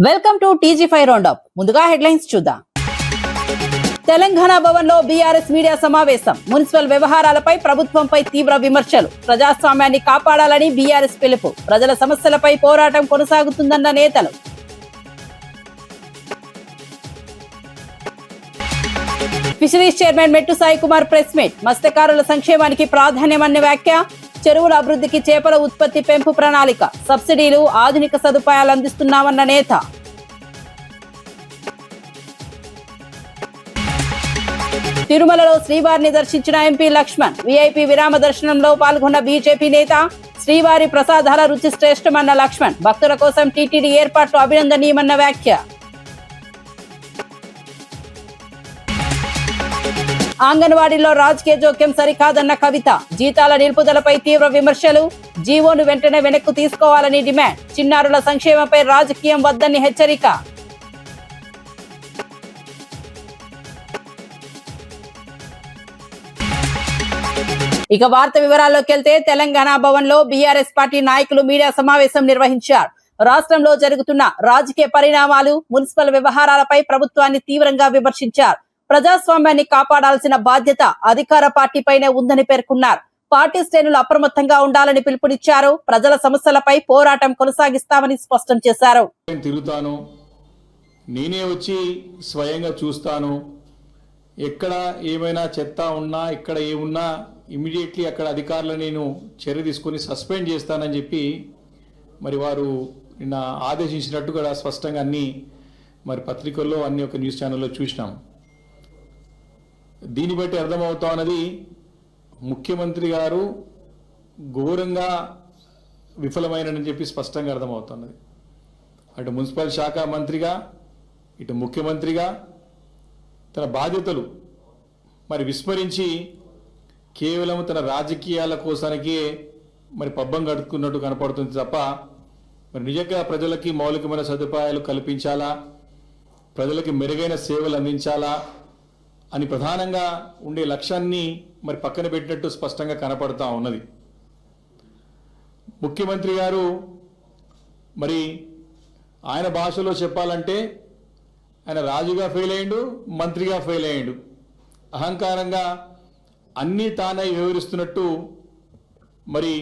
Welcome to TG five roundup. ముందుగా headlines చూద్దాం. తెలంగాణ భవన్లో బీఆర్ఎస్ మీడియా సమావేశం. మున్సిపల్ వ్యవహారాలపై ప్రభుత్వంపై తీవ్ర విమర్శలు. ప్రజాస్వామ్యాన్ని కాపాడాలని బీఆర్ఎస్ పిలుపు. ప్రజల సమస్యలపై పోరాటం కొనసాగుతుందన్న నేతలు. ఫిషరీస్ చైర్మన్ మెట్టు సాయి కుమార్ ప్రెస్ మీట్. మత్స్యకారుల సంక్షేమానికి ప్రాధాన్యమన్న వ్యాఖ్య. చెరువుల అభివృద్ధికి చేపల ఉత్పత్తి పెంపు ప్రణాళిక. సబ్సిడీలు, ఆధునిక సదుపాయాలు అందిస్తున్నామన్న నేత. తిరుమలలో శ్రీవారిని దర్శించిన ఎంపీ లక్ష్మణ్. వీఐపీ విరామ దర్శనంలో పాల్గొన్న బీజేపీ నేత. శ్రీవారి ప్రసాదాల రుచి శ్రేష్టమన్న లక్ష్మణ్. భక్తుల కోసం టీటీడీ ఏర్పాట్లు అభినందనీయమన్న వ్యాఖ్య. అంగన్వాడీలో రాజకీయ జోక్యం సరికాదన్న కవిత. జీతాల నిలుపుదలపై తీవ్ర విమర్శలు. జీవోను వెంటనే వెనక్కు తీసుకోవాలని డిమాండ్. చిన్నారుల సంక్షేమంపై రాజకీయం వద్దని హెచ్చరిక. ఇక వార్త వివరాల్లోకి వెళ్తే తెలంగాణ భవన్ లో బీఆర్ఎస్ పార్టీ నాయకులు మీడియా సమావేశం నిర్వహించారు. రాష్ట్రంలో జరుగుతున్న రాజకీయ పరిణామాలు, మున్సిపల్ వ్యవహారాలపై ప్రభుత్వాన్ని తీవ్రంగా విమర్శించారు. ప్రజాస్వామ్యాన్ని కాపాడాల్సిన బాధ్యత అధికార పార్టీపైనే ఉందని పేర్కొన్నారు. పార్టీ శ్రేణులు అప్రమత్తంగా ఉండాలని పిలుపునిచ్చారు. ప్రజల సమస్యలపై పోరాటం కొనసాగిస్తామని స్పష్టం చేశారు. తిరుగుతాను, నేనే వచ్చి స్వయంగా చూస్తాను. ఎక్కడ ఏమైనా చెత్త ఉన్నా, ఎక్కడ ఏమున్నా ఇమీడియట్లీ అక్కడ అధికారులు నేను చర్య తీసుకొని సస్పెండ్ చేస్తానని చెప్పి మరి వారు నిన్న ఆదేశించినట్టు కూడా స్పష్టంగా అన్ని మరి పత్రికల్లో అన్ని ఒక న్యూస్ ఛానల్లో చూసినాం. దీన్ని బట్టి అర్థమవుతా ఉన్నది ముఖ్యమంత్రి గారు ఘోరంగా విఫలమైనని చెప్పి స్పష్టంగా అర్థమవుతున్నది. అటు మున్సిపల్ శాఖ మంత్రిగా, ఇటు ముఖ్యమంత్రిగా తన బాధ్యతలు మరి విస్మరించి కేవలం తన రాజకీయాల కోసానికే మరి పబ్బం గడుపుకున్నట్టు కనపడుతుంది తప్ప మరి నిజంగా ప్రజలకి మౌలికమైన సదుపాయాలు కల్పించాలా, ప్రజలకి మెరుగైన సేవలు అందించాలా అని ప్రధానంగా ఉండే లక్ష్యాన్ని మరి పక్కన పెట్టినట్టు స్పష్టంగా కనపడతా ఉన్నది. ముఖ్యమంత్రి గారు మరి ఆయన భాషలో చెప్పాలంటే ఆయన రాజుగా ఫెయిల్ అయ్యిండు, మంత్రిగా ఫెయిల్ అయ్యిండు. అహంకారంగా అన్నీ తానై వివరిస్తున్నట్టు మరి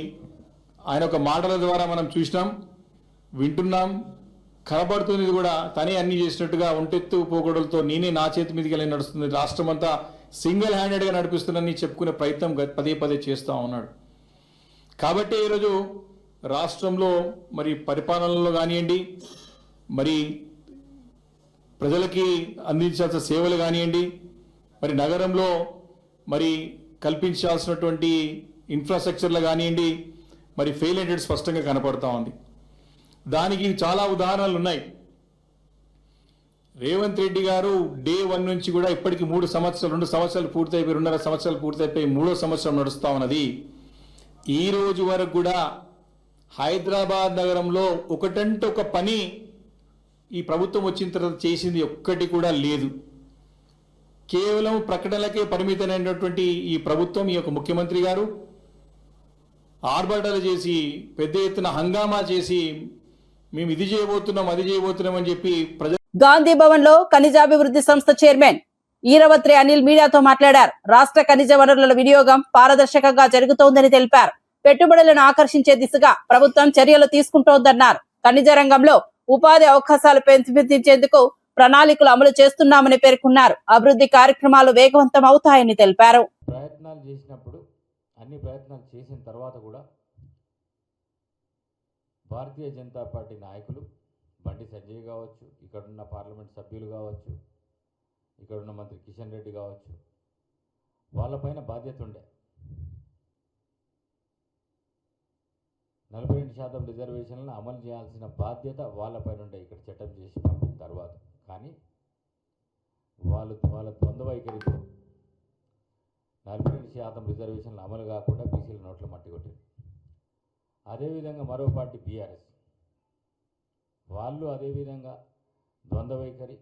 ఆయన ఒక మాటల ద్వారా మనం చూసినాం, వింటున్నాం, కనబడుతుంది కూడా. తనే అన్ని చేసినట్టుగా ఒంటెత్తు పోగొడలతో నేనే నా చేతి మీదకి వెళ్ళి నడుస్తుంది, రాష్ట్రం అంతా సింగిల్ హ్యాండెడ్గా నడిపిస్తుందని చెప్పుకునే ప్రయత్నం పదే పదే చేస్తూ ఉన్నాడు. కాబట్టి ఈరోజు రాష్ట్రంలో మరి పరిపాలనలో కానివ్వండి, మరి ప్రజలకి అందించాల్సిన సేవలు కానివ్వండి, మరి నగరంలో మరి కల్పించాల్సినటువంటి ఇన్ఫ్రాస్ట్రక్చర్లు కానివ్వండి, మరి ఫెయిల్ అయ్యేది స్పష్టంగా కనపడతా ఉంది. దానికి చాలా ఉదాహరణలు ఉన్నాయి. రేవంత్ రెడ్డి గారు డే 1 నుంచి కూడా ఇప్పటికి 2 సంవత్సరాలు పూర్తయిపోయి, 2.5 సంవత్సరాలు పూర్తయిపోయి 3వ సంవత్సరం నడుస్తూ ఉన్నది. ఈ రోజు వరకు కూడా హైదరాబాద్ నగరంలో ఒకటంటే ఒక పని ఈ ప్రభుత్వం వచ్చిన తర్వాత చేసింది ఒక్కటి కూడా లేదు. కేవలం ప్రకటనలకే పరిమితమైనటువంటి ఈ ప్రభుత్వం, ఈ యొక్క ముఖ్యమంత్రి గారు ఆర్భాటాలు చేసి పెద్ద ఎత్తున హంగామా చేసి మేము ఇది చేయబోతున్నాం, అది చేయబోతున్నాం అని చెప్పి గాంధీ భవన్ లో ఖనిజాభివృద్ధి సంస్థ చైర్మన్ ఈరవత్రి అనిల్ మీడియాతో మాట్లాడారు. రాష్ట్ర ఖనిజ వనరుల వినియోగం పారదర్శకంగా జరుగుతోందని తెలిపారు. పెట్టుబడులను ఆకర్షించే దిశగా ప్రభుత్వం చర్యలు తీసుకుంటోందన్నారు. ఖనిజ రంగంలో ఉపాధి అవకాశాలు పెంపొందించేందుకు ప్రణాళికలు అమలు చేస్తున్నామని పేర్కొన్నారు. అభివృద్ధి కార్యక్రమాలు వేగవంతం అవుతాయని తెలిపారు. ప్రయత్నాలు చేసినప్పుడు అన్ని ప్రయత్నాలు చేసిన తర్వాత కూడా భారతీయ జనతా పార్టీ నాయకులు బండి సంజయ్ కావచ్చు, ఇక్కడున్న పార్లమెంట్ సభ్యులు కావచ్చు, ఇక్కడున్న మంత్రి కిషన్ రెడ్డి కావచ్చు, వాళ్ళపైన బాధ్యత ఉండే 42% రిజర్వేషన్లను అమలు చేయాల్సిన బాధ్యత వాళ్ళపైన ఉండే ఇక్కడ చట్టం చేసి పంపిన తర్వాత. కానీ వాళ్ళ ద్వంద్వ వైఖరితో 42% రిజర్వేషన్లు అమలు కాకుండా బీసీల నోట్ల మట్టి కొట్టింది. అదేవిధంగా మరో పార్టీ బీఆర్ఎస్, వాళ్ళు అదేవిధంగా ద్వంద్వ వైఖరి,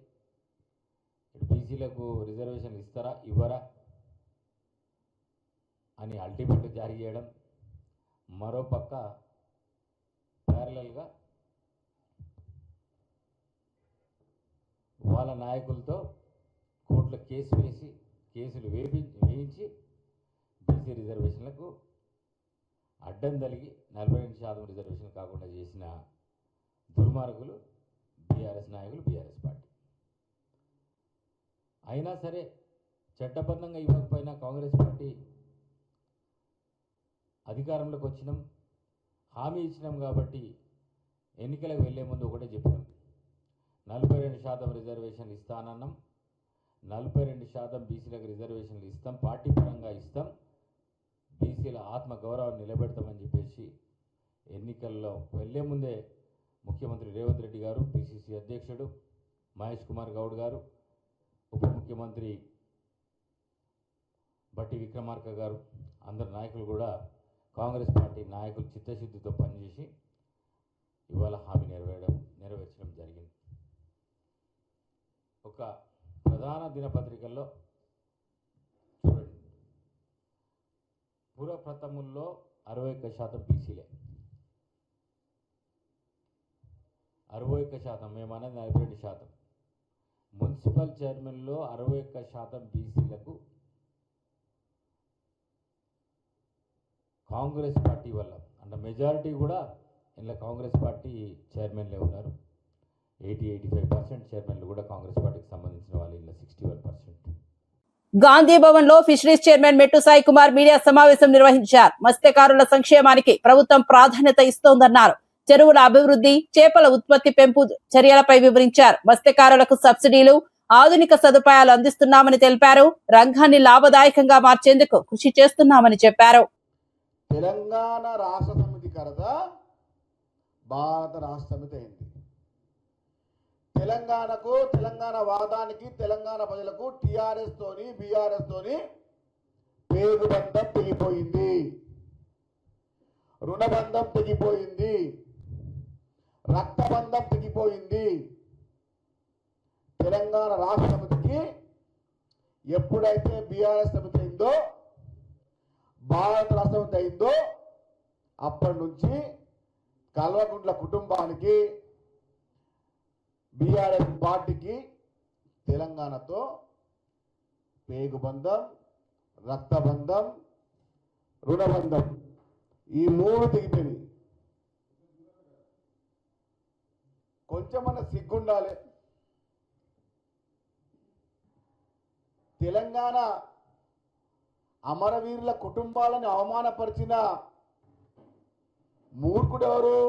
బీసీలకు రిజర్వేషన్ ఇస్తారా ఇవ్వరా అని అల్టిమేట్ జారీ చేయడం, మరోపక్క ప్యారలల్గా వాళ్ళ నాయకులతో కోర్టులో కేసులు వేయించి బీసీ రిజర్వేషన్లకు అడ్డం తలిగి 42% రిజర్వేషన్ కాకుండా చేసిన దుర్మార్గులు బీఆర్ఎస్ నాయకులు, బీఆర్ఎస్ పార్టీ. అయినా సరే చట్టబద్ధంగా ఇవ్వకపోయినా కాంగ్రెస్ పార్టీ అధికారంలోకి వచ్చినాం, హామీ ఇచ్చినాం కాబట్టి ఎన్నికలకు వెళ్లే ముందు ఒకటే చెప్పినాం, 42% రిజర్వేషన్లు ఇస్తానన్నాం, 42% బీసీలకు రిజర్వేషన్లు ఇస్తాం, పార్టీ పరంగా ఇస్తాం, బీసీల ఆత్మ గౌరవాన్ని నిలబెడతామని చెప్పేసి ఎన్నికల్లో వెళ్లే ముందే ముఖ్యమంత్రి రేవంత్ రెడ్డి గారు, పిసిసి అధ్యక్షుడు మహేష్ కుమార్ గౌడ్ గారు, ఉప ముఖ్యమంత్రి బట్టి విక్రమార్క గారు, అందరు నాయకులు కూడా కాంగ్రెస్ పార్టీ నాయకులు చిత్తశుద్ధితో పనిచేసి ఇవాళ హామీ నెరవేర్చడం జరిగింది. ఒక ప్రధాన దినపత్రికల్లో చూడండి, పురప్రథముల్లో 61% బీసీలే, 61%, మేమన్నది 42%. మున్సిపల్ చైర్మన్లో 61% బీసీలకు కాంగ్రెస్ పార్టీ వల్ల, అంటే మెజారిటీ కూడా ఇలా కాంగ్రెస్ పార్టీ చైర్మన్లే ఉన్నారు. 80-85% చైర్మన్లు కూడా కాంగ్రెస్ పార్టీకి సంబంధించిన వాళ్ళు, ఇలా 61%. గాంధీ భవన్ లో ఫిషరీస్ చైర్మన్ మెట్టు సాయి కుమార్ మీడియా సమావేశం నిర్వహించారు. మత్స్యకారుల సంక్షేమానికి ప్రభుత్వం ప్రాధాన్యత ఇస్తోందన్నారు. చెరువుల అభివృద్ధి, చేపల ఉత్పత్తి పెంపు చర్యలపై వివరించారు. మత్స్యకారులకు సబ్సిడీలు, ఆధునిక సదుపాయాలు అందిస్తున్నామని తెలిపారు. రంగాన్ని లాభదాయకంగా మార్చేందుకు కృషి చేస్తున్నామని చెప్పారు. తెలంగాణ రాష్ట్ర సమితి కరత భారత రాష్ట్ర సమితి అయింది. తెలంగాణకు, తెలంగాణ వాదానికి, తెలంగాణ ప్రజలకు టిఆర్ఎస్ తోని, బీఆర్ఎస్ తోని పేగుబంధం తెగిపోయింది, రుణబంధం తెగిపోయింది, రక్తబంధం తెగిపోయింది. తెలంగాణ రాష్ట్ర సమితికి ఎప్పుడైతే బీఆర్ఎస్ సమితి అయిందో, భారత రాష్ట్ర సమితి అయిందో, అప్పటి నుంచి కల్వకుంట్ల కుటుంబానికి, బీఆర్ఎస్ పార్టీకి తెలంగాణతో పేగుబంధం, రక్తబంధం, రుణబంధం ఈ మూడు తెగిపోయినాయి. కొంచెమన్నా సిగ్గుండాలి. తెలంగాణ అమరవీరుల కుటుంబాలను అవమానపరిచిన మూర్ఖుడెవరు?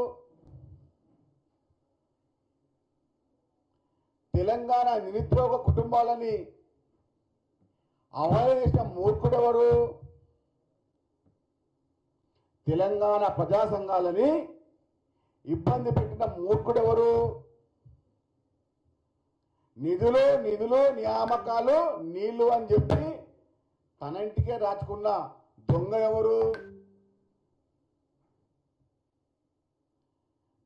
తెలంగాణ నిరుద్యోగ కుటుంబాలని అవహేళన మూర్ఖుడెవరు? తెలంగాణ ప్రజా సంఘాలని ఇబ్బంది పెట్టిన మూర్ఖుడెవరు? నిధులు నిధులు నియామకాలు నీళ్లు అని చెప్పి తన ఇంటికే రాచుకున్న దొంగ ఎవరు?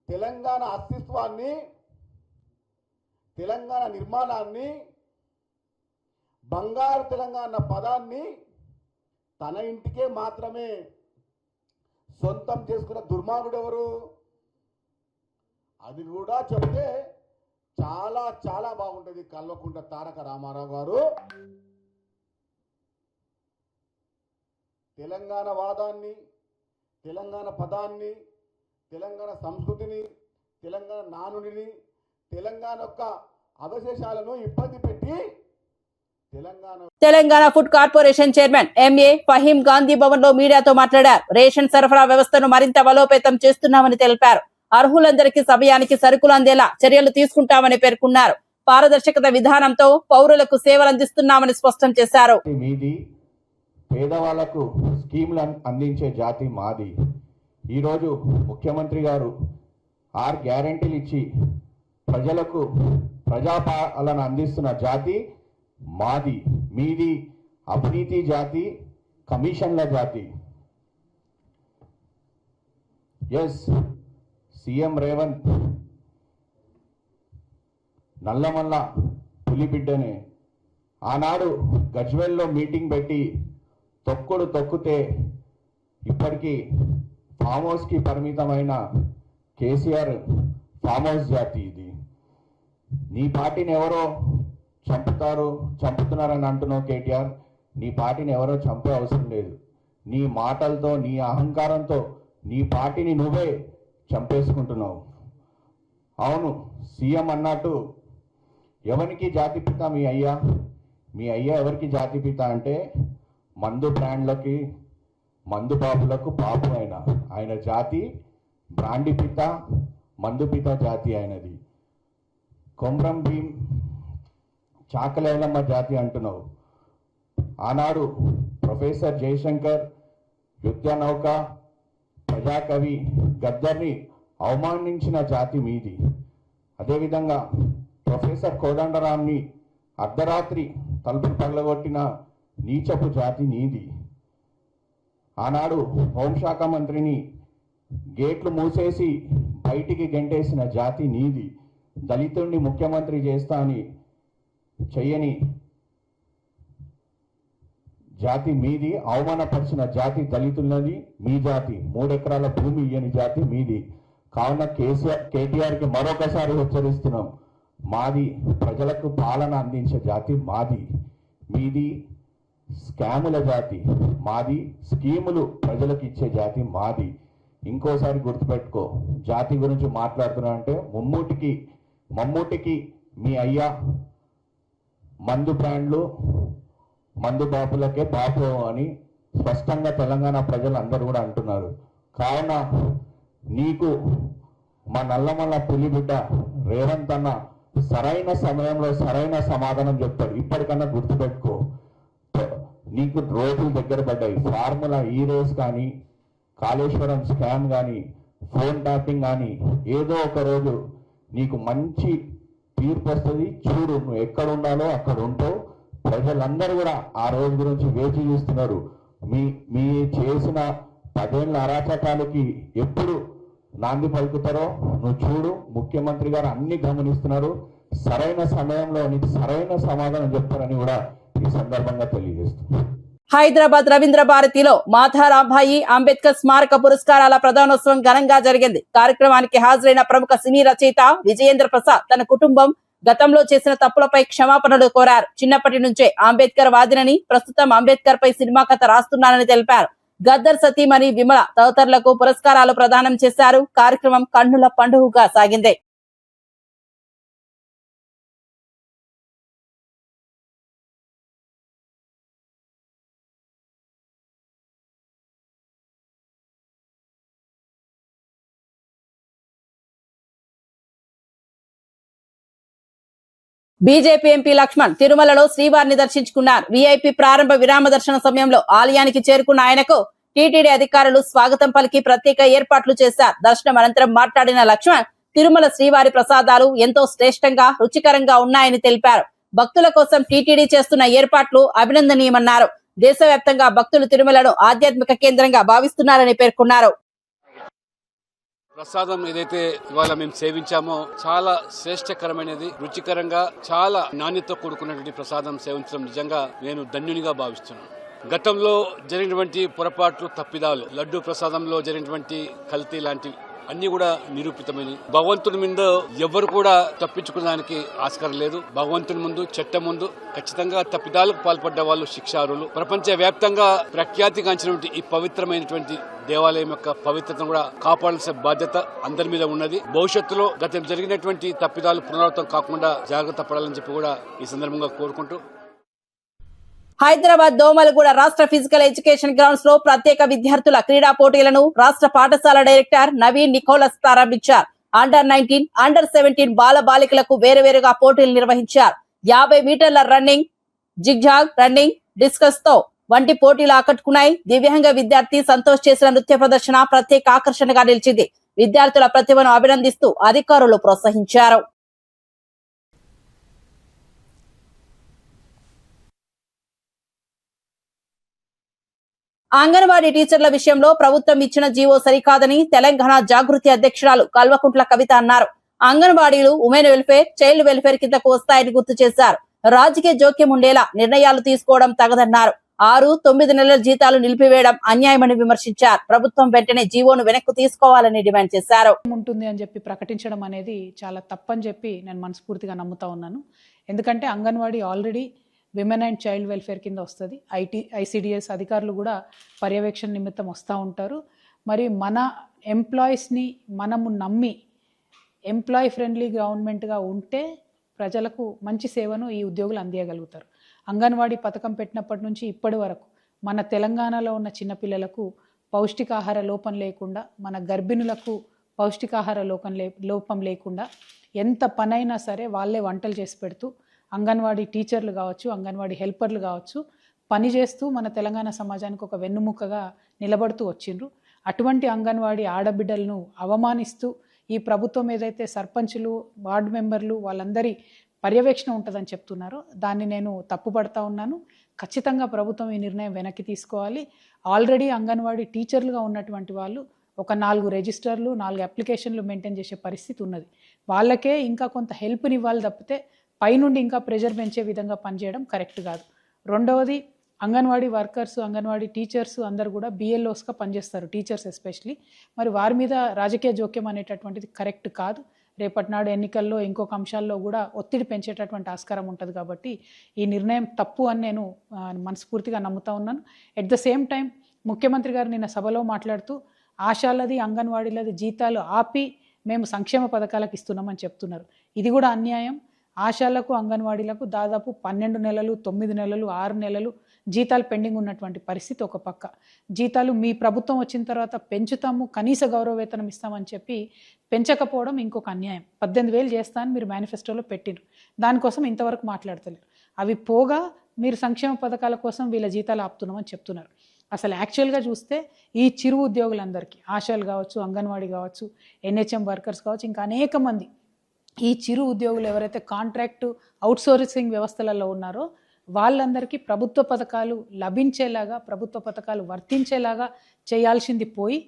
తెలంగాణ అస్తిత్వాన్ని, తెలంగాణ నిర్మాణాన్ని, బంగారు తెలంగాణ పదాన్ని తన ఇంటికే మాత్రమే సొంతం చేసుకున్న దుర్మార్గుడు ఎవరు? అది కూడా చెప్తే చాలా చాలా బాగుంటుంది. కల్వకుంట్ల తారక రామారావు గారు తెలంగాణ వాదాన్ని, తెలంగాణ పదాన్ని, తెలంగాణ సంస్కృతిని, తెలంగాణ నానుడిని, తెలంగాణ యొక్క అవశేషాలను ఇబ్బంది పెట్టి Telangana food corporation chairman MA Faheem Gandhi Bhavan లో మీడియాతో మాట్లాడారు. రేషన్ సరఫరా వ్యవస్థను మరింత బలోపేతం చేస్తున్నామని తెలిపారు. అర్హులందరికీ సమయానికి సరుకులు అందేలా చర్యలు తీసుకుంటామని పేర్కొన్నారు. పారదర్శకత విధానంతో పౌరులకు సేవలు అందిస్తున్నామని స్పష్టం చేశారు. మీది పేదవాళ్లకు స్కీమ్లు అందించే జాతి మాది. ఈరోజు ముఖ్యమంత్రి గారు 6 గ్యారెంటీలు ఇచ్చి ప్రజలకు ప్రజాపాలన అందిస్తున్న జాతి మాది. మీది అవినీతి జాతి, కమిషన్ల జాతి. ఎస్, సీఎం రేవంత్ నల్లమల్ల పులిబిడ్డనే. ఆనాడు గజ్వెల్లో మీటింగ్ పెట్టి తొక్కితే ఇప్పటికీ ఫామ్ హౌస్కి పరిమితమైన కేసీఆర్ ఫామ్ హౌస్ జాతి ఇది. నీ పార్టీని ఎవరో చంపుతున్నారని అంటున్నావు కేటీఆర్. నీ పార్టీని ఎవరో చంపే అవసరం లేదు. నీ మాటలతో, నీ అహంకారంతో నీ పార్టీని నువ్వే చంపేసుకుంటున్నావు. అవును, సీఎం అన్నట్టు ఎవరికి జాతిపిత మీ అయ్యా? మీ అయ్యా ఎవరికి జాతిపిత అంటే మందు బ్రాండ్లకి, మందు బాబులకు బాబు ఆయన జాతి బ్రాండి పిత, మందు పిత జాతి ఆయనది. కొమ్రం భీం, చాకలేలమ్మ జాతి అంటున్నావు. ఆనాడు ప్రొఫెసర్ జయశంకర్, యుద్ధనౌక, ప్రజాకవి గద్దర్ని అవమానించిన జాతి మీది. అదేవిధంగా ప్రొఫెసర్ కోదండరాంని అర్ధరాత్రి తలుపులు పగలగొట్టిన నీచపు జాతి నీది. ఆనాడు హోంశాఖ మంత్రిని గేట్లు మూసేసి బయటికి గెంటేసిన జాతి నీది. దళితుడిని ముఖ్యమంత్రి చేస్తా అని చెయ్యని జాతి మీది. అవమానపరిచిన జాతి దళితులది మీ జాతి. 3 ఎకరాల భూమి ఇయ్యని జాతి మీది. కావున కేటీఆర్కి మరొకసారి హెచ్చరిస్తున్నాం, మాది ప్రజలకు పాలన అందించే జాతి మాది. మీది స్కాముల జాతి, మాది స్కీములు ప్రజలకు ఇచ్చే జాతి మాది. ఇంకోసారి గుర్తుపెట్టుకో, జాతి గురించి మాట్లాడుతున్నా అంటే మమ్మూటికి మీ అయ్యా మందు బ్రాండ్లు, మందు బాపులకే బాపు అని స్పష్టంగా తెలంగాణ ప్రజలు అందరూ కూడా అంటున్నారు. కావున నీకు మా నల్లమల్ల పులిబిడ్డ రేవంత్ అన్న సరైన సమయంలో సరైన సమాధానం చెప్తాడు. ఇప్పటికన్నా గుర్తుపెట్టుకో, నీకు రోజులు దగ్గర పడ్డాయి. ఫార్ములా ఈ రేస్ కానీ, కాళేశ్వరం స్కామ్ కానీ, ఫోన్ ట్యాపింగ్ కానీ, ఏదో ఒక రోజు నీకు మంచి తీర్పు వస్తుంది. చూడు, నువ్వు ఎక్కడ ఉండాలో అక్కడ ఉంటావు. ప్రజలందరూ కూడా ఆ రోజు గురించి వేచి చూస్తున్నారు. మీ చేసిన 10 ఏళ్ల అరాచకాలకి ఎప్పుడు నాంది పలుకుతారో నువ్వు చూడు. ముఖ్యమంత్రి గారు అన్ని గమనిస్తున్నారు. సరైన సమయంలో నీకు సరైన సమాధానం చెప్తారని కూడా ఈ సందర్భంగా తెలియజేస్తున్నారు. హైదరాబాద్ రవీంద్ర భారతిలో మాధారాంభాయి అంబేద్కర్ స్మారక పురస్కారాల ప్రదానోత్సవం ఘనంగా జరిగింది. కార్యక్రమానికి హాజరైన ప్రముఖ సినీ రచయిత విజయేంద్ర ప్రసాద్ తన కుటుంబం గతంలో చేసిన తప్పులపై క్షమాపణలు కోరారు. చిన్నప్పటి నుంచే అంబేద్కర్ వాదినని, ప్రస్తుతం అంబేద్కర్ పై సినిమా కథ రాస్తున్నానని తెలిపారు. గద్దర్ సతీమణి విమల తదితరులకు పురస్కారాలు ప్రదానం చేశారు. కార్యక్రమం కన్నుల పండుగగా సాగింది. బీజేపీ ఎంపీ లక్ష్మణ్ తిరుమలలో శ్రీవారిని దర్శించుకున్నారు. వీఐపీ ప్రారంభ విరామ దర్శన సమయంలో ఆలయానికి చేరుకున్న ఆయనకు టీటీడీ అధికారులు స్వాగతం పలికి ప్రత్యేక ఏర్పాట్లు చేశారు. దర్శనం అనంతరం మాట్లాడిన లక్ష్మణ్ తిరుమల శ్రీవారి ప్రసాదాలు ఎంతో శ్రేష్టంగా, రుచికరంగా ఉన్నాయని తెలిపారు. భక్తుల కోసం టీటీడీ చేస్తున్న ఏర్పాట్లు అభినందనీయమన్నారు. దేశవ్యాప్తంగా భక్తులు తిరుమలను ఆధ్యాత్మిక కేంద్రంగా భావిస్తున్నారని పేర్కొన్నారు. ప్రసాదం ఏదైతే ఇవాళ మేము సేవించామో చాలా శ్రేష్టకరమైనది, రుచికరంగా చాలా నాణ్యతతో కూడుకున్నటువంటి ప్రసాదం సేవించడం నిజంగా నేను ధన్యునిగా భావిస్తున్నాను. గతంలో జరిగినటువంటి పొరపాట్లు, తప్పిదాలు, లడ్డూ ప్రసాదంలో జరిగినటువంటి కల్తీ లాంటివి అన్ని కూడా నిరూపితమైనవి. భగవంతుని ముందు ఎవరు కూడా తప్పించుకోవడానికి ఆస్కారం లేదు. భగవంతుని ముందు, చట్టం ముందు ఖచ్చితంగా తప్పిదాలకు పాల్పడ్డ వాళ్ళు శిక్షార్హులు. ప్రపంచ వ్యాప్తంగా ప్రఖ్యాతిగాంచినటువంటి ఈ పవిత్రమైనటువంటి దేవాలయం యొక్క పవిత్రతను కూడా కాపాడాల్సిన బాధ్యత అందరి మీద ఉన్నది. భవిష్యత్తులో గతం జరిగినటువంటి తప్పిదాలు పునరావృతం కాకుండా జాగ్రత్త పడాలని చెప్పి కూడా ఈ సందర్భంగా కోరుకుంటూ, హైదరాబాద్ దోమలగూడ రాష్ట్ర ఫిజికల్ ఎడ్యుకేషన్ గ్రౌండ్స్ లో ప్రత్యేక విద్యార్థుల క్రీడా పోటీలను రాష్ట్ర పాఠశాల డైరెక్టర్ నవీన్ నికోలస్ ప్రారంభించారు. అండర్ 19, అండర్ 17 బాల బాలికలకు వేరువేరుగా పోటీలు నిర్వహించారు. 50 మీటర్ల రన్నింగ్, జిగ్జాగ్ రన్నింగ్, డిస్కస్ తో వంటి పోటీలు ఆకట్టుకున్నాయి. దివ్యాంగ విద్యార్థి సంతోష్ చేసిన నృత్య ప్రదర్శన ప్రత్యేక ఆకర్షణగా నిలిచింది. విద్యార్థుల ప్రతిభను అభినందిస్తూ అధికారులు ప్రోత్సహించారు. అంగన్వాడీ టీచర్ల విషయంలో ప్రభుత్వం ఇచ్చిన జీవో సరికాదని తెలంగాణ జాగృతి అధ్యక్షురాలు కల్వకుంట్ల కవిత అన్నారు. అంగన్వాడీలు ఉమెన్ వెల్ఫేర్, చైల్డ్ వెల్ఫేర్ కిందకు వస్తాయని గుర్తు చేశారు. రాజకీయ జోక్యం ఉండేలా నిర్ణయాలు తీసుకోవడం తగదన్నారు. 6, 9 నెలల జీతాలు నిలిపివేయడం అన్యాయమని విమర్శించారు. ప్రభుత్వం వెంటనే జీవోను వెనక్కు తీసుకోవాలని డిమాండ్ చేశారు. ఉంటుంది అని చెప్పి ప్రకటించడం అనేది చాలా తప్పని చెప్పి నేను మనస్ఫూర్తిగా నమ్ముతా ఉన్నాను. ఎందుకంటే anganwadi already women and child welfare కింద వస్తుంది. ICDS అధికారులు కూడా పర్యవేక్షణ నిమిత్తం వస్తూ ఉంటారు. మరి మన ఎంప్లాయీస్ని మనము నమ్మి ఎంప్లాయీ ఫ్రెండ్లీ గవర్నమెంట్గా ఉంటే ప్రజలకు మంచి సేవను ఈ ఉద్యోగులు అందియగలుగుతారు. అంగన్వాడీ పథకం పెట్టినప్పటి నుంచి ఇప్పటి వరకు మన తెలంగాణలో ఉన్న చిన్నపిల్లలకు పౌష్టికాహార లోపం లేకుండా, మన గర్భిణులకు పౌష్టికాహార లోపం లేకుండా ఎంత పనైనా సరే వాళ్ళే వంటలు చేసి పెడుతూ అంగన్వాడీ టీచర్లు కావచ్చు, అంగన్వాడీ హెల్పర్లు కావచ్చు, పని చేస్తూ మన తెలంగాణ సమాజానికి ఒక వెన్నుముక్కగా నిలబడుతూ వచ్చిండ్రు. అటువంటి అంగన్వాడీ ఆడబిడ్డలను అవమానిస్తూ ఈ ప్రభుత్వం ఏదైతే సర్పంచులు, వార్డు మెంబర్లు వాళ్ళందరి పర్యవేక్షణ ఉంటుందని చెప్తున్నారో దాన్ని నేను తప్పుపడతా ఉన్నాను. ఖచ్చితంగా ప్రభుత్వం ఈ నిర్ణయం వెనక్కి తీసుకోవాలి. ఆల్రెడీ అంగన్వాడీ టీచర్లుగా ఉన్నటువంటి వాళ్ళు ఒక 4 రిజిస్టర్లు, 4 అప్లికేషన్లు మెయింటైన్ చేసే పరిస్థితి ఉన్నది. వాళ్ళకే ఇంకా కొంత హెల్ప్ని ఇవ్వాలి తప్పితే పైనుండి ఇంకా ప్రెషర్ పెంచే విధంగా పనిచేయడం కరెక్ట్ కాదు. రెండవది, అంగన్వాడీ వర్కర్స్, అంగన్వాడీ టీచర్స్ అందరు కూడా BLOస్గా పనిచేస్తారు, టీచర్స్ ఎస్పెషలీ. మరి వారి మీద రాజకీయ జోక్యం అనేటటువంటిది కరెక్ట్ కాదు. రేపటి నాడు ఎన్నికల్లో ఇంకొక అంశాల్లో కూడా ఒత్తిడి పెంచేటటువంటి ఆస్కారం ఉంటుంది. కాబట్టి ఈ నిర్ణయం తప్పు అని నేను మనస్ఫూర్తిగా నమ్ముతా ఉన్నాను. ఎట్ ద సేమ్ టైం ముఖ్యమంత్రి గారు నిన్న సభలో మాట్లాడుతూ ఆశాలది, అంగన్వాడీలది జీతాలు ఆపి మేము సంక్షేమ పథకాలకు ఇస్తున్నామని చెప్తున్నారు. ఇది కూడా అన్యాయం. ఆశాలకు, అంగన్వాడీలకు దాదాపు 12 నెలలు, 9 నెలలు, 6 నెలలు జీతాలు పెండింగ్ ఉన్నటువంటి పరిస్థితి ఒక పక్క. జీతాలు మీ ప్రభుత్వం వచ్చిన తర్వాత పెంచుతాము, కనీస గౌరవ వేతనం ఇస్తామని చెప్పి పెంచకపోవడం ఇంకొక అన్యాయం. 18,000 చేస్తానని మీరు మేనిఫెస్టోలో పెట్టిండ్రు, దానికోసం ఇంతవరకు మాట్లాడతలేరు. అవి పోగా మీరు సంక్షేమ పథకాల కోసం వీళ్ళ జీతాలు ఆపుతున్నామని చెప్తున్నారు. అసలు యాక్చువల్గా చూస్తే ఈ చిరు ఉద్యోగులందరికీ, ఆశాలు కావచ్చు, అంగన్వాడీ కావచ్చు, NHM వర్కర్స్ కావచ్చు, ఇంకా అనేక మంది ఈ చిరు ఉద్యోగులు ఎవరైతే కాంట్రాక్టు, అవుట్సోర్సింగ్ వ్యవస్థలలో ఉన్నారో వాళ్ళందరికీ ప్రభుత్వ పథకాలు లభించేలాగా, ప్రభుత్వ పథకాలు వర్తించేలాగా చేయాల్సింది పోయి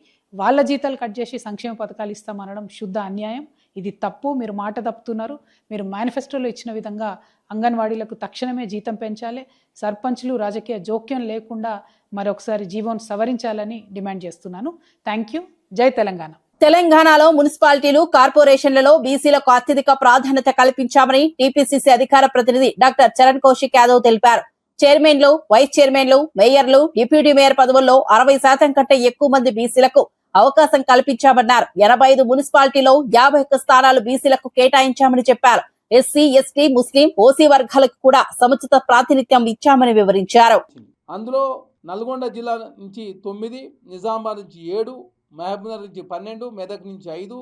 వాళ్ళ జీతాలు కట్ చేసి సంక్షేమ పథకాలు ఇస్తామనడం శుద్ధ అన్యాయం. ఇది తప్పు. మీరు మాట తప్పుతున్నారు. మీరు మేనిఫెస్టోలో ఇచ్చిన విధంగా అంగన్వాడీలకు తక్షణమే జీతం పెంచాలి. సర్పంచ్లు రాజకీయ జోక్యం లేకుండా మరొకసారి జీవోను సవరించాలని డిమాండ్ చేస్తున్నాను. Thank you. జై తెలంగాణ. తెలంగాణలో మున్సిపాలిటీలు, కార్పొరేషన్లలో బీసీలకు అత్యధిక ప్రాధాన్యత కల్పించామని TPCC అధికార ప్రతినిధి డాక్టర్ చరణ్ కౌశిక్ యాదవ్ తెలిపారు. చైర్మన్లు, వైస్ చైర్మన్లు, మేయర్లు, డిప్యూటీ మేయర్ పదవుల్లో 60% కంటే ఎక్కువ మంది బీసీలకు అవకాశం కల్పించామన్నారు. 85 మున్సిపాలిటీలో 51 స్థానాలు బీసీలకు కేటాయించామని చెప్పారు. SC, ST, ముస్లిం, OC వర్గాలకు కూడా సముచిత ప్రాతినిధ్యం ఇచ్చామని వివరించారు. అందులో నల్గొండ జిల్లా నుంచి 9, నిజామాబాద్ నుంచి 7, మహబూబ్నగర్ నుంచి 12, మెదక్ నుంచి 5,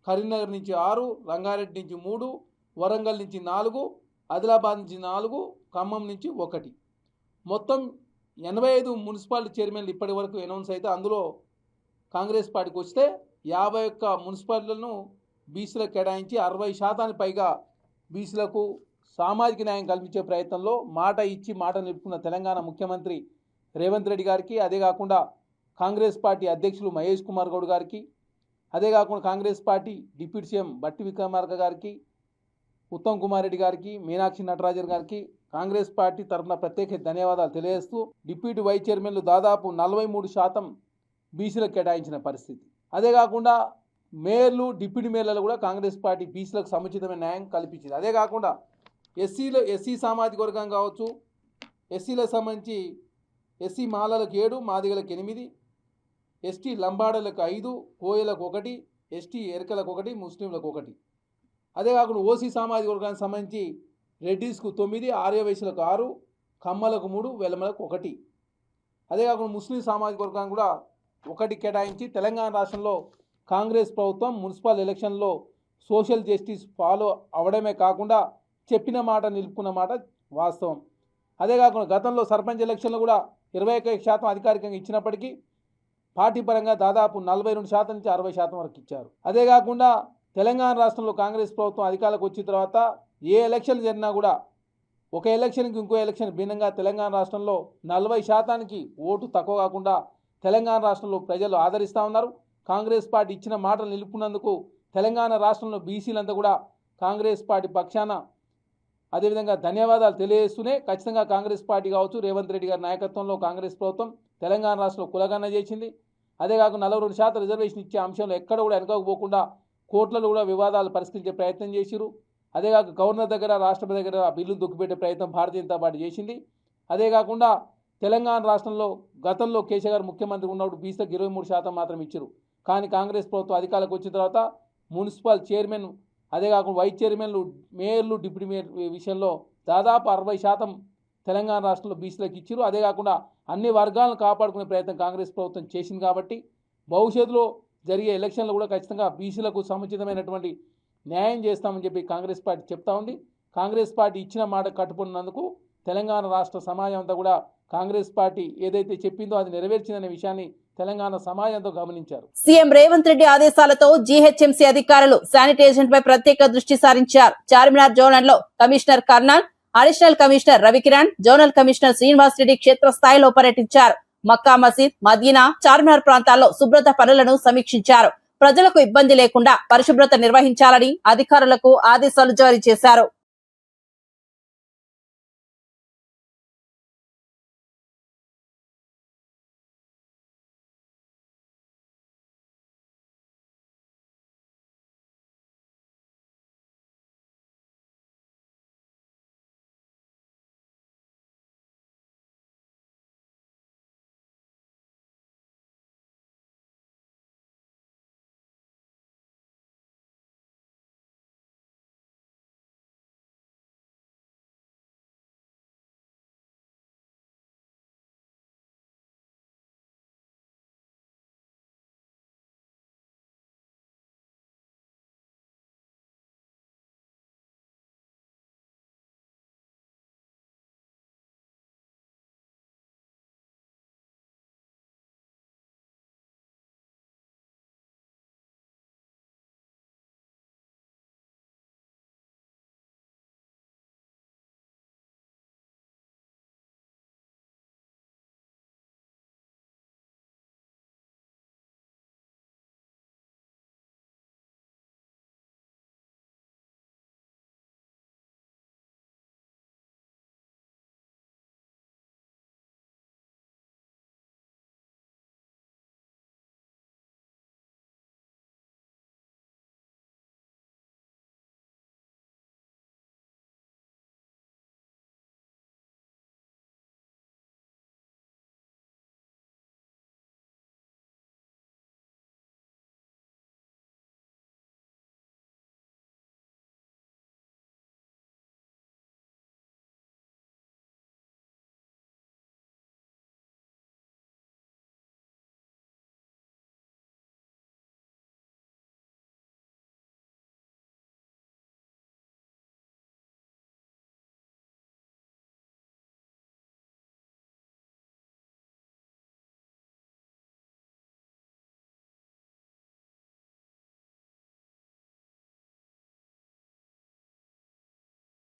కరీంనగర్ నుంచి 6, రంగారెడ్డి నుంచి 3, వరంగల్ నుంచి 4, ఆదిలాబాద్ నుంచి 4, ఖమ్మం నుంచి 1. మొత్తం 85 మున్సిపాలిటీ చైర్మన్లు ఇప్పటి వరకు అనౌన్స్ అయితే అందులో కాంగ్రెస్ పార్టీకి వస్తే 51 మున్సిపాలిటీలను బీసీలకు కేటాయించి 60% పైగా బీసీలకు సామాజిక న్యాయం కల్పించే ప్రయత్నంలో మాట ఇచ్చి మాట నిలుపుకున్న తెలంగాణ ముఖ్యమంత్రి రేవంత్ రెడ్డి గారికి, అదే కాకుండా కాంగ్రెస్ పార్టీ అధ్యక్షులు మహేష్ కుమార్ గౌడ్ గారికి, అదే కాకుండా కాంగ్రెస్ పార్టీ డిప్యూటీ సీఎం బట్టి విక్రమార్క గారికి, ఉత్తమ్ కుమార్ రెడ్డి గారికి, మీనాక్షి నటరాజన్ గారికి కాంగ్రెస్ పార్టీ తరఫున ప్రత్యేక ధన్యవాదాలు తెలియజేస్తూ డిప్యూటీ వైస్ చైర్మన్లు దాదాపు 43% బీసీలకు కేటాయించిన పరిస్థితి. అదే కాకుండా మేయర్లు, డిప్యూటీ మేయర్లలో కూడా కాంగ్రెస్ పార్టీ బీసీలకు సముచితమైన న్యాయం కల్పించింది. అదే కాకుండా ఎస్సీ సామాజిక వర్గం కావచ్చు, ఎస్సీలకు సంబంధించి ఎస్సీ మాలలకు 7, మాదిగలకు 8, ST లంబాడలకు 5, కోయలకు 1, ST ఎరకలకు 1, ముస్లింలకు 1. అదే కాకుండా OC సామాజిక వర్గానికి సంబంధించి రెడ్డిస్కు 9, ఆర్యవైశ్యులకు 6, కమ్మలకు 3, వెలమలకు 1. అదే కాకుండా ముస్లిం సామాజిక వర్గానికి కూడా 1 కేటాయించి తెలంగాణ రాష్ట్రంలో కాంగ్రెస్ ప్రభుత్వం మున్సిపల్ ఎలక్షన్లో సోషల్ జస్టిస్ ఫాలో అవడమే కాకుండా చెప్పిన మాట నిలుపుకున్న మాట వాస్తవం. అదే కాకుండా గతంలో సర్పంచ్ ఎలక్షన్లో కూడా 21% అధికారికంగా ఇచ్చినప్పటికీ పార్టీ పరంగా దాదాపు 42% నుంచి 60% వరకు ఇచ్చారు. అదే కాకుండా తెలంగాణ రాష్ట్రంలో కాంగ్రెస్ ప్రభుత్వం అధికారులకు వచ్చిన తర్వాత ఏ ఎలక్షన్ జరిగినా కూడా ఒక ఎలక్షన్కి ఇంకో ఎలక్షన్ భిన్నంగా తెలంగాణ రాష్ట్రంలో 40%కి ఓటు తక్కువ కాకుండా తెలంగాణ రాష్ట్రంలో ప్రజలు ఆదరిస్తూ ఉన్నారు. కాంగ్రెస్ పార్టీ ఇచ్చిన మాటలు నిలుపుకున్నందుకు తెలంగాణ రాష్ట్రంలో బీసీలంతా కూడా కాంగ్రెస్ పార్టీ పక్షాన అదేవిధంగా ధన్యవాదాలు తెలియజేస్తూనే ఖచ్చితంగా కాంగ్రెస్ పార్టీ కావచ్చు, రేవంత్ రెడ్డి గారి నాయకత్వంలో కాంగ్రెస్ ప్రభుత్వం తెలంగాణ రాష్ట్రంలో కులగన్న చేసింది. అదే కాకుండా 42% రిజర్వేషన్ ఇచ్చే అంశంలో ఎక్కడ కూడా వెనకపోకుండా కోర్టులలో కూడా వివాదాలు పరిష్కరించే ప్రయత్నం చేసిరు. అదే కాక గవర్నర్ దగ్గర, రాష్ట్రపతి దగ్గర బిల్లును దొక్కిపెట్టే ప్రయత్నం భారతీయ జనతా పార్టీ చేసింది. అదే కాకుండా తెలంగాణ రాష్ట్రంలో గతంలో కేసీఆర్ గారు ముఖ్యమంత్రి ఉన్నప్పుడు బీసీలకు 23% మాత్రం ఇచ్చారు. కానీ కాంగ్రెస్ ప్రభుత్వం అధికారులకు వచ్చిన తర్వాత మున్సిపల్ చైర్మన్, అదే కాకుండా వైస్ చైర్మన్లు, మేయర్లు, డిప్యూటీ మేయర్ విషయంలో దాదాపు 60% తెలంగాణ రాష్ట్రంలో బీసీలకు ఇచ్చారు. అదే కాకుండా అన్ని వర్గాలను కాపాడుకునే ప్రయత్నం కాంగ్రెస్ ప్రభుత్వం చేసింది. కాబట్టి భవిష్యత్తులో జరిగే ఎలక్షన్లు కూడా ఖచ్చితంగా బీసీలకు సముచితమైనటువంటి న్యాయం చేస్తామని చెప్పి కాంగ్రెస్ పార్టీ చెప్తా ఉంది. కాంగ్రెస్ పార్టీ ఇచ్చిన మాట కట్టుకున్నందుకు తెలంగాణ రాష్ట్ర సమాజం అంతా కూడా కాంగ్రెస్ పార్టీ ఏదైతే చెప్పిందో అది నెరవేర్చిందనే విషయాన్ని తెలంగాణ సమాజంతో గమనించారు. సీఎం రేవంత్ రెడ్డి ఆదేశాలతో జీహెచ్ఎంసీ అధికారులు శానిటైజేషన్ పై ప్రత్యేక దృష్టి సారించారు. చార్మినార్ జోనల్ లో commissioner colonel, additional commissioner Ravikiran, zonal commissioner Srinivas Reddy క్షేత్రస్థాయిలో పర్యటించారు. మక్కా మసీద్, మదీనా, చార్మినార్ ప్రాంతాల్లో శుభ్రత పనులను సమీక్షించారు. ప్రజలకు ఇబ్బంది లేకుండా పరిశుభ్రత నిర్వహించాలని అధికారులకు ఆదేశాలు జారీ చేశారు.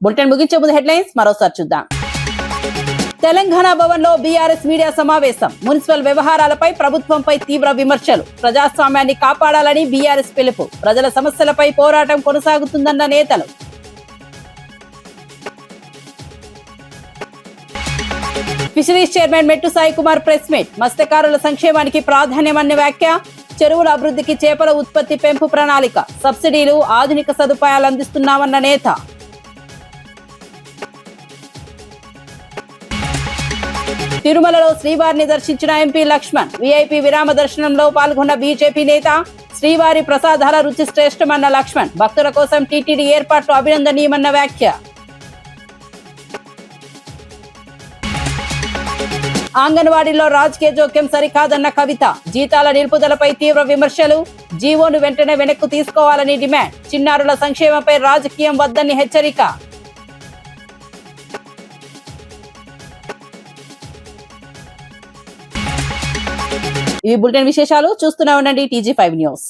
బులెటిన్ ముగించే ముందు హెడ్లైన్స్ మరోసారి చూద్దాం. తెలంగాణ భవన్ లో బీఆర్ఎస్ మీడియా సమావేశం. మున్సిపల్ వ్యవహారాలపై ప్రభుత్వంపై తీవ్ర విమర్శలు. ప్రజాస్వామ్యాన్ని కాపాడాలని బీఆర్ఎస్ పిలుపు. ప్రజల సమస్యలపై పోరాటం కొనసాగుతుందన్న నేతలు. ఫిషరీస్ చైర్మన్ మెట్టు సాయి కుమార్ ప్రెస్ మీట్. మత్స్యకారుల సంక్షేమానికి ప్రాధాన్యమన్న వ్యాఖ్య. చెరువుల అభివృద్ధికి చేపల ఉత్పత్తి పెంపు ప్రణాళిక. సబ్సిడీలు, ఆధునిక సదుపాయాలు అందిస్తున్నామన్న నేత. తిరుమలలో శ్రీవారిని దర్శించిన ఎంపీ లక్ష్మణ్. వీఐపీ విరామ దర్శనంలో పాల్గొన్న బీజేపీ నేత. శ్రీవారి ప్రసాదాల రుచి శ్రేష్టమన్న లక్ష్మణ్. భక్తుల కోసం టీటీడీ ఏర్పాట్లు అభినందనీయమన్న వ్యాఖ్య. అంగన్వాడీలో రాజకీయ జోక్యం సరికాదన్న కవిత. జీతాల నిలుపుదలపై తీవ్ర విమర్శలు. జీవోను వెంటనే వెనక్కు తీసుకోవాలని డిమాండ్. చిన్నారుల సంక్షేమంపై రాజకీయం వద్దని హెచ్చరిక. ఈ బులెటిన్ విశేషాలు చూస్తూనే ఉండండి TG5 న్యూస్.